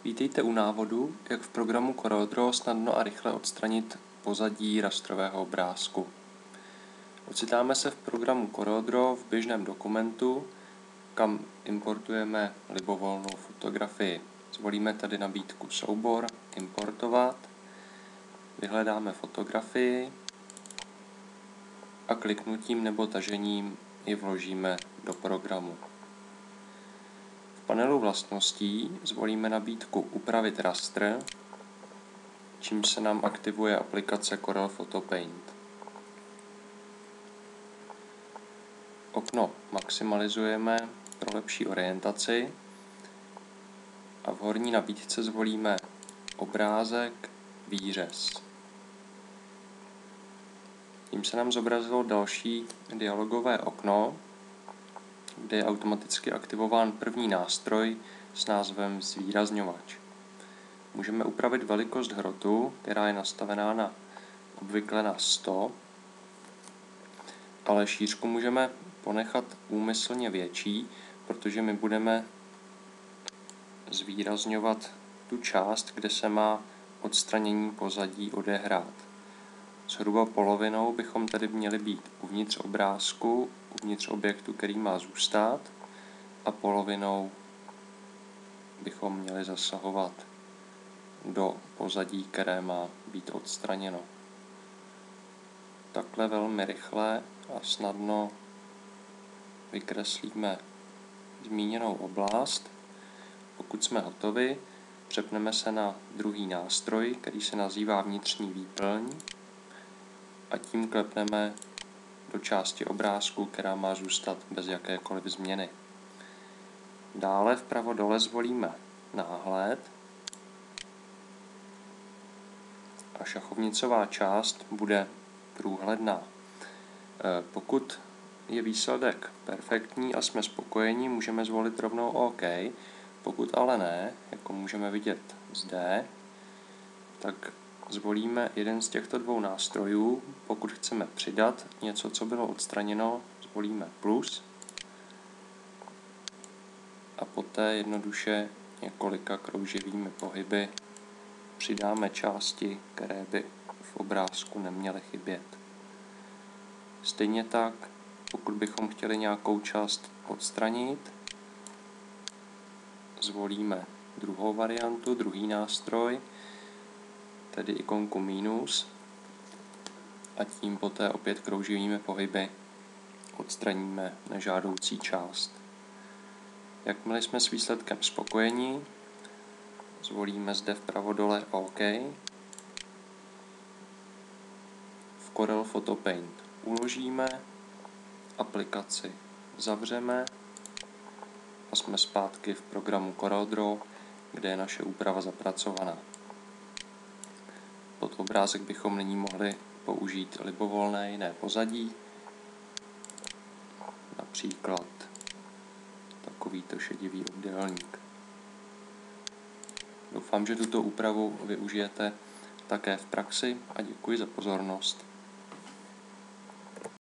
Vítejte u návodu, jak v programu CorelDRAW snadno a rychle odstranit pozadí rastrového obrázku. Ocitáme se v programu CorelDRAW v běžném dokumentu, kam importujeme libovolnou fotografii. Zvolíme tady nabídku Soubor, Importovat, vyhledáme fotografii a kliknutím nebo tažením ji vložíme do programu. V panelu vlastností zvolíme nabídku Upravit rastr, čímž se nám aktivuje aplikace Corel Photo Paint. Okno maximalizujeme pro lepší orientaci a v horní nabídce zvolíme Obrázek, výřez. Tím se nám zobrazilo další dialogové okno, kde je automaticky aktivován první nástroj s názvem Zvýrazňovač. Můžeme upravit velikost hrotu, která je nastavená obvykle na 100, ale šířku můžeme ponechat úmyslně větší, protože my budeme zvýrazňovat tu část, kde se má odstranění pozadí odehrát. Zhruba polovinou bychom tedy měli být uvnitř obrázku, uvnitř objektu, který má zůstat, a polovinou bychom měli zasahovat do pozadí, které má být odstraněno. Takhle velmi rychle a snadno vykreslíme zmíněnou oblast. Pokud jsme hotovi, přepneme se na druhý nástroj, který se nazývá Vnitřní výplň, a tím klepneme do části obrázku, která má zůstat bez jakékoliv změny. Dále vpravo dole zvolíme Náhled a šachovnicová část bude průhledná. Pokud je výsledek perfektní a jsme spokojeni, můžeme zvolit rovnou OK. Pokud ale ne, jako můžeme vidět zde, tak zvolíme jeden z těchto dvou nástrojů. Pokud chceme přidat něco, co bylo odstraněno, zvolíme plus a poté jednoduše několika krouživými pohyby přidáme části, které by v obrázku neměly chybět. Stejně tak, pokud bychom chtěli nějakou část odstranit, zvolíme druhou variantu, druhý nástroj, tedy ikonku minus, a tím poté opět krouživými pohyby odstraníme nežádoucí část. Jakmile jsme s výsledkem spokojeni, zvolíme zde vpravo dole OK. V Corel Photo Paint uložíme, aplikaci zavřeme a jsme zpátky v programu CorelDRAW, kde je naše úprava zapracovaná. Pod obrázek bychom nyní mohli použít libovolné jiné pozadí, například takovýto šedivý obdélník. Doufám, že tuto úpravu využijete také v praxi a děkuji za pozornost.